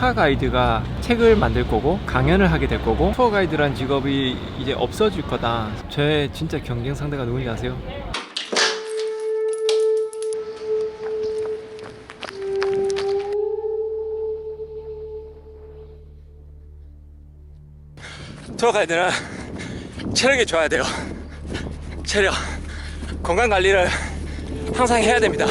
차 가이드가 책을 만들 거고 강연을 하게 될 거고 투어 가이드란 직업이 이제 없어질 거다. 제 진짜 경쟁 상대가 누군지 아세요? 투어 가이드는 체력이 좋아야 돼요. 체력, 건강 관리를 항상 해야 됩니다.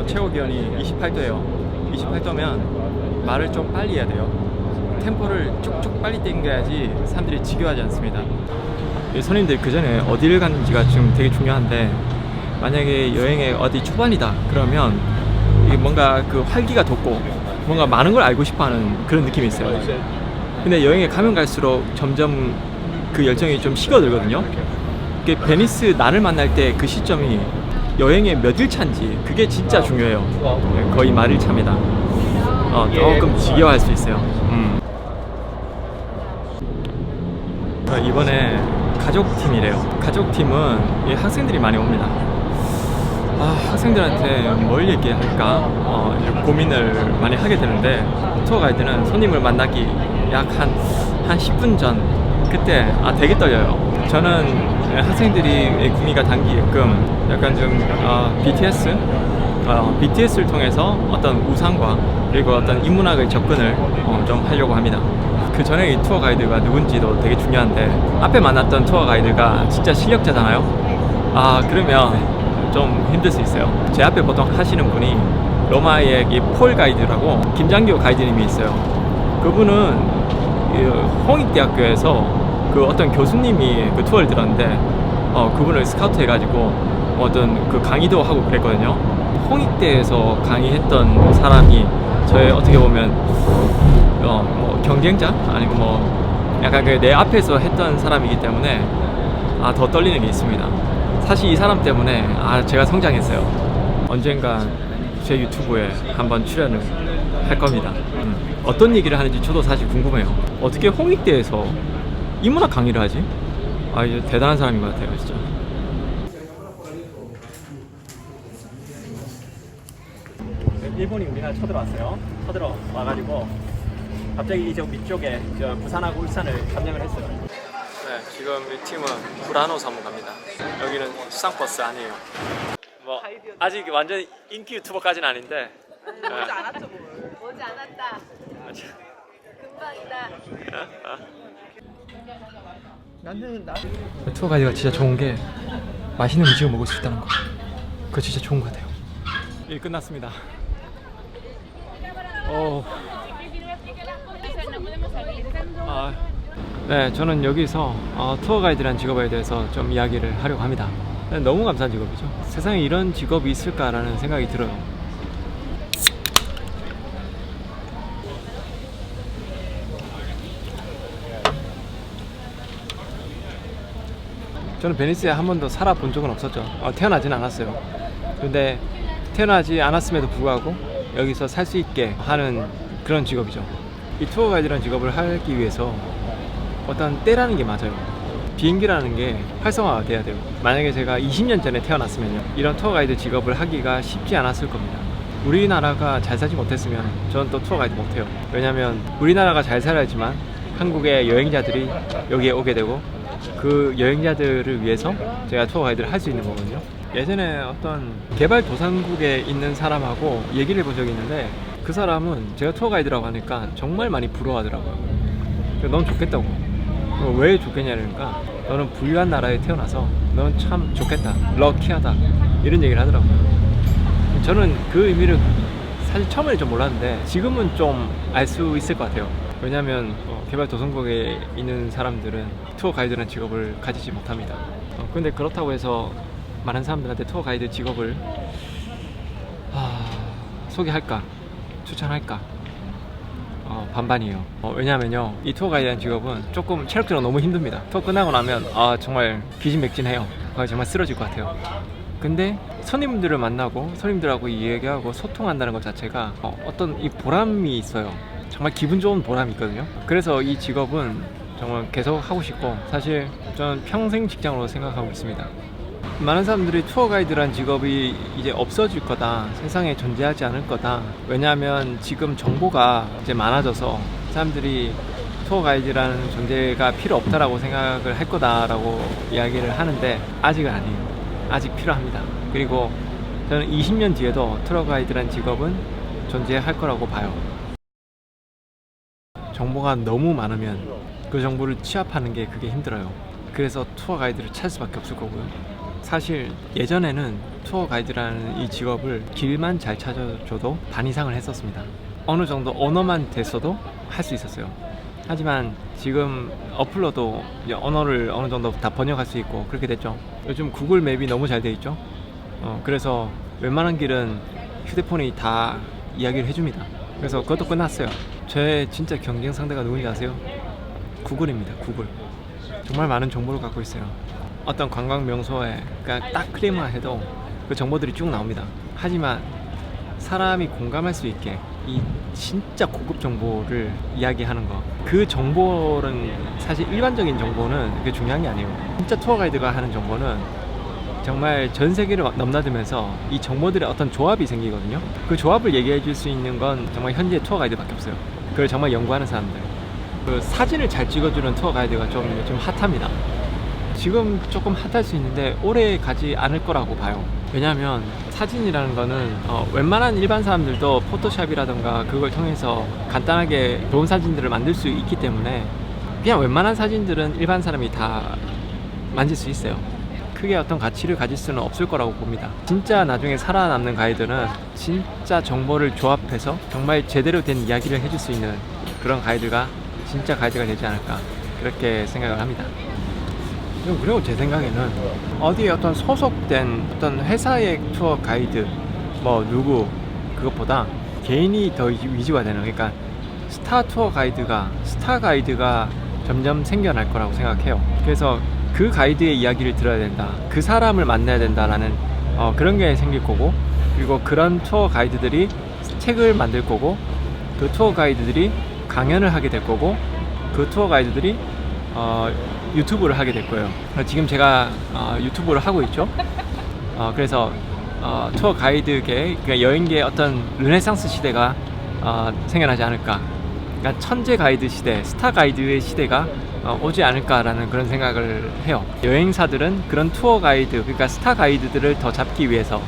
최고 기온이 28도예요. 28도면 말을 좀 빨리 해야 돼요. 템포를 쭉쭉 빨리 당겨야지 사람들이 지겨워하지 않습니다. 손님들 그 전에 어디를 가는지가 지금 되게 중요한데, 만약에 여행의 어디 초반이다 그러면 이게 뭔가 그 활기가 돋고 뭔가 많은 걸 알고 싶어하는 그런 느낌이 있어요. 근데 여행에 가면 갈수록 점점 그 열정이 좀 식어들거든요. 베니스 나를 만날 때 그 시점이 여행의 몇 일 차인지 그게 진짜 중요해요. 거의 말일 차입니다. 조금 지겨워할 수 있어요. 이번에 가족팀이래요. 가족팀은 학생들이 많이 옵니다. 학생들한테 뭘 얘기할까 고민을 많이 하게 되는데, 투어 가이드는 손님을 만나기 약 한 10분 전, 그때 되게 떨려요. 저는 학생들이 구미가 당기게끔 약간 좀 BTS를 통해서 어떤 우상과 그리고 어떤 인문학의 접근을 좀 하려고 합니다. 그 전에 이 투어 가이드가 누군지도 되게 중요한데, 앞에 만났던 투어 가이드가 진짜 실력자잖아요. 그러면 좀 힘들 수 있어요. 제 앞에 보통 하시는 분이 로마의 이 폴 가이드라고 김장교 가이드님이 있어요. 그분은 홍익대학교에서 그 어떤 교수님이 그 투어를 들었는데 그분을 스카우트 해가지고 어떤 그 강의도 하고 그랬거든요. 홍익대에서 강의했던 사람이 저의 어떻게 보면 뭐 경쟁자 아니면 뭐 약간 내 앞에서 했던 사람이기 때문에 더 떨리는 게 있습니다. 사실 이 사람 때문에 제가 성장했어요. 언젠가 제 유튜브에 한번 출연을 할 겁니다. 어떤 얘기를 하는지 저도 사실 궁금해요. 어떻게 홍익대에서 인문학 강의를 하지? 이제 대단한 사람인 것 같아요, 진짜. 일본이 우리나라 쳐들어왔어요. 쳐들어와가지고 갑자기 이제 위쪽에 부산하고 울산을 점령을 했어요. 네, 지금 이 팀은 구라노 사무 갑니다. 여기는 수상버스 아니에요. 뭐 아직 완전 인기 유튜버까지는 아닌데. 오지 않았죠, 뭘. 오지 않았다. 금방이다. 투어 가이드가 진짜 좋은 게 맛있는 음식을 먹을 수 있다는 거. 그거 진짜 좋은 것 같아요. 일 끝났습니다. 네, 저는 여기서 투어 가이드라는 직업에 대해서 좀 이야기를 하려고 합니다. 너무 감사한 직업이죠. 세상에 이런 직업이 있을까라는 생각이 들어요. 저는 베니스에 한 번도 살아본 적은 없었죠. 태어나진 않았어요. 근데 태어나지 않았음에도 불구하고 여기서 살 수 있게 하는 그런 직업이죠. 이 투어 가이드라는 직업을 하기 위해서 어떤 때라는 게 맞아요. 비행기라는 게 활성화가 돼야 돼요. 만약에 제가 20년 전에 태어났으면요, 이런 투어 가이드 직업을 하기가 쉽지 않았을 겁니다. 우리나라가 잘 살지 못했으면 저는 또 투어 가이드 못해요. 왜냐면 우리나라가 잘 살아야지만 한국의 여행자들이 여기에 오게 되고, 그 여행자들을 위해서 제가 투어 가이드를 할 수 있는 거거든요. 예전에 어떤 개발도상국에 있는 사람하고 얘기를 해본 적이 있는데, 그 사람은 제가 투어 가이드라고 하니까 정말 많이 부러워하더라고요. 너무 좋겠다고. 왜 좋겠냐니까 너는 부유한 나라에 태어나서 넌 참 좋겠다, 럭키하다, 이런 얘기를 하더라고요. 저는 그 의미를 사실 처음에는 좀 몰랐는데 지금은 좀 알 수 있을 것 같아요. 왜냐하면 개발도상국에 있는 사람들은 투어 가이드라는 직업을 가지지 못합니다. 근데 그렇다고 해서 많은 사람들한테 투어 가이드 직업을 소개할까, 추천할까? 반반이에요. 왜냐하면요, 이 투어 가이드라는 직업은 조금 체력적으로 너무 힘듭니다. 투어 끝나고 나면 정말 기진맥진해요. 거의 정말 쓰러질 것 같아요. 근데 손님들을 만나고 손님들하고 얘기하고 소통한다는 것 자체가 어떤 이 보람이 있어요. 정말 기분 좋은 보람이 있거든요. 그래서 이 직업은 정말 계속 하고 싶고, 사실 저는 평생 직장으로 생각하고 있습니다. 많은 사람들이 투어 가이드란 직업이 이제 없어질 거다, 세상에 존재하지 않을 거다, 왜냐하면 지금 정보가 이제 많아져서 사람들이 투어 가이드라는 존재가 필요 없다라고 생각을 할 거다라고 이야기를 하는데, 아직은 아니에요. 아직 필요합니다. 그리고 저는 20년 뒤에도 투어 가이드란 직업은 존재할 거라고 봐요. 정보가 너무 많으면 그 정보를 취합하는 게 그게 힘들어요. 그래서 투어 가이드를 찾을 수밖에 없을 거고요. 사실 예전에는 투어 가이드라는 이 직업을 길만 잘 찾아줘도 반 이상을 했었습니다. 어느 정도 언어만 됐어도 할 수 있었어요. 하지만 지금 어플로도 언어를 어느 정도 다 번역할 수 있고 그렇게 됐죠. 요즘 구글 맵이 너무 잘 돼 있죠. 그래서 웬만한 길은 휴대폰이 다 이야기를 해줍니다. 그래서 그것도 끝났어요. 제 진짜 경쟁 상대가 누군지 아세요? 구글입니다. 구글. 정말 많은 정보를 갖고 있어요. 어떤 관광 명소에 그냥 딱 클릭만 해도 그 정보들이 쭉 나옵니다. 하지만 사람이 공감할 수 있게 이 진짜 고급 정보를 이야기하는 거, 그 정보는 사실 일반적인 정보는 그게 중요한 게 아니에요. 진짜 투어 가이드가 하는 정보는 정말 전 세계를 넘나들면서 이 정보들의 어떤 조합이 생기거든요. 그 조합을 얘기해 줄 수 있는 건 정말 현지의 투어 가이드밖에 없어요. 그걸 정말 연구하는 사람들. 그 사진을 잘 찍어주는 투어 가이드가 좀 요즘 핫합니다. 지금 조금 핫할 수 있는데 오래 가지 않을 거라고 봐요. 왜냐하면 사진이라는 거는 웬만한 일반 사람들도 포토샵이라던가 그걸 통해서 간단하게 좋은 사진들을 만들 수 있기 때문에 그냥 웬만한 사진들은 일반 사람이 다 만질 수 있어요. 크게 어떤 가치를 가질 수는 없을 거라고 봅니다. 진짜 나중에 살아남는 가이드는 진짜 정보를 조합해서 정말 제대로 된 이야기를 해줄 수 있는 그런 가이드가 진짜 가이드가 되지 않을까, 그렇게 생각을 합니다. 그리고 제 생각에는 어디에 어떤 소속된 어떤 회사의 투어 가이드 누구, 그것보다 개인이 더 위주가 되는, 그러니까 스타 가이드가 점점 생겨날 거라고 생각해요. 그래서 그 가이드의 이야기를 들어야 된다, 그 사람을 만나야 된다라는 그런 게 생길 거고, 그리고 그런 투어 가이드들이 책을 만들 거고, 그 투어 가이드들이 강연을 하게 될 거고, 그 투어 가이드들이 유튜브를 하게 될 거예요. 지금 제가 유튜브를 하고 있죠. 그래서 투어 가이드계, 그러니까 여행계의 어떤 르네상스 시대가 생겨나지 않을까, 그러니까 천재 가이드 시대, 스타 가이드의 시대가 오지 않을까라는 그런 생각을 해요. 여행사들은 그런 투어 가이드, 그러니까 스타 가이드들을 더 잡기 위해서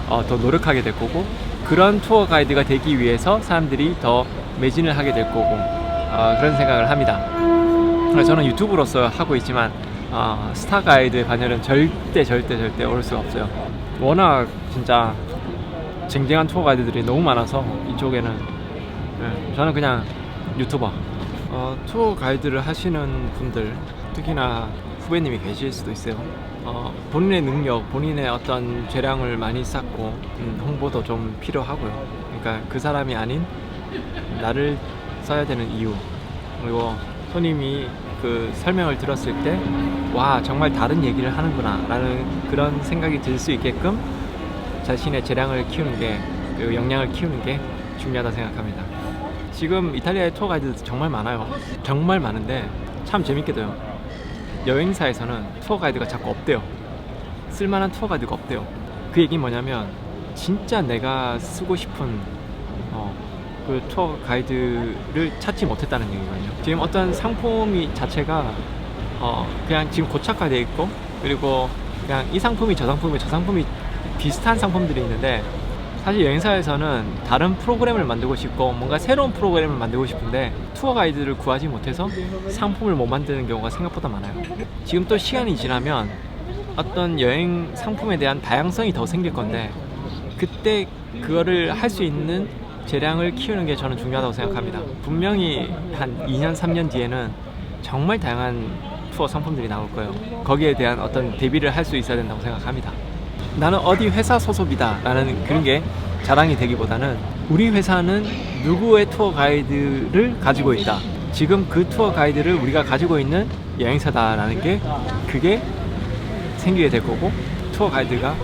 더 노력하게 될 거고, 그런 투어 가이드가 되기 위해서 사람들이 더 매진을 하게 될 거고, 그런 생각을 합니다. 저는 유튜브로서 하고 있지만 스타 가이드의 반열은 절대 올 수가 없어요. 워낙 진짜 쟁쟁한 투어 가이드들이 너무 많아서 이쪽에는 저는 그냥 유튜버. 투어 가이드를 하시는 분들, 특히나 후배님이 계실 수도 있어요. 본인의 능력, 본인의 어떤 재량을 많이 쌓고 홍보도 좀 필요하고요. 그러니까 그 사람이 아닌 나를 써야 되는 이유, 그리고 손님이 그 설명을 들었을 때 와, 정말 다른 얘기를 하는구나 라는 그런 생각이 들 수 있게끔 자신의 재량을 키우는 게, 그리고 역량을 키우는 게 중요하다 생각합니다. 지금 이탈리아의 투어 가이드도 정말 많아요. 정말 많은데 참 재밌게도요, 여행사에서는 투어 가이드가 자꾸 없대요. 쓸만한 투어 가이드가 없대요. 그 얘기는 뭐냐면 진짜 내가 쓰고 싶은 그 투어 가이드를 찾지 못했다는 얘기거든요. 지금 어떤 상품이 자체가 그냥 지금 고착화되어 있고, 그리고 그냥 이 상품이 저 상품이 비슷한 상품들이 있는데 사실 여행사에서는 다른 프로그램을 만들고 싶고 뭔가 새로운 프로그램을 만들고 싶은데 투어 가이드를 구하지 못해서 상품을 못 만드는 경우가 생각보다 많아요. 지금 또 시간이 지나면 어떤 여행 상품에 대한 다양성이 더 생길 건데 그때 그거를 할 수 있는 재량을 키우는 게 저는 중요하다고 생각합니다. 분명히 한 2년, 3년 뒤에는 정말 다양한 투어 상품들이 나올 거예요. 거기에 대한 어떤 대비를 할 수 있어야 된다고 생각합니다. 나는 어디 회사 소속이다 라는 그런 게 자랑이 되기보다는 우리 회사는 누구의 투어 가이드를 가지고 있다, 지금 그 투어 가이드를 우리가 가지고 있는 여행사다 라는 게 그게 생기게 될 거고, 투어 가이드가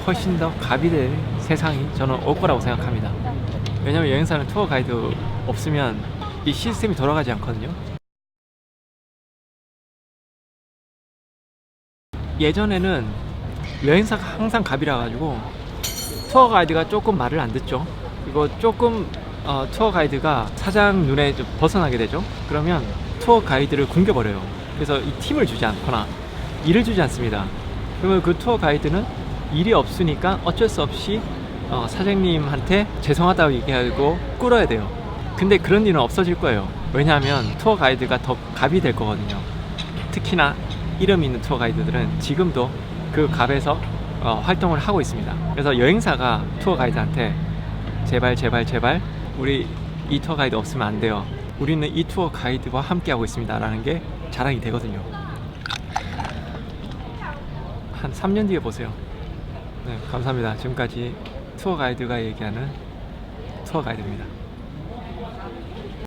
훨씬 더 갑이 될 세상이 저는 올 거라고 생각합니다. 왜냐면 여행사는 투어 가이드 없으면 이 시스템이 돌아가지 않거든요. 예전에는 여행사가 항상 갑이라 가지고 투어 가이드가 조금 말을 안 듣죠. 그리고 조금 투어 가이드가 사장 눈에 좀 벗어나게 되죠. 그러면 투어 가이드를 굶겨버려요. 그래서 이 팀을 주지 않거나 일을 주지 않습니다. 그러면 그 투어 가이드는 일이 없으니까 어쩔 수 없이 사장님한테 죄송하다고 얘기하고 꿇어야 돼요. 근데 그런 일은 없어질 거예요. 왜냐하면 투어 가이드가 더 갑이 될 거거든요. 특히나 이름 있는 투어 가이드들은 지금도 그 갑에서 활동을 하고 있습니다. 그래서 여행사가 투어 가이드한테 제발 우리 이 투어 가이드 없으면 안 돼요, 우리는 이 투어 가이드와 함께 하고 있습니다 라는 게 자랑이 되거든요. 한 3년 뒤에 보세요. 네, 감사합니다. 지금까지 투어 가이드가 얘기하는 투어 가이드입니다.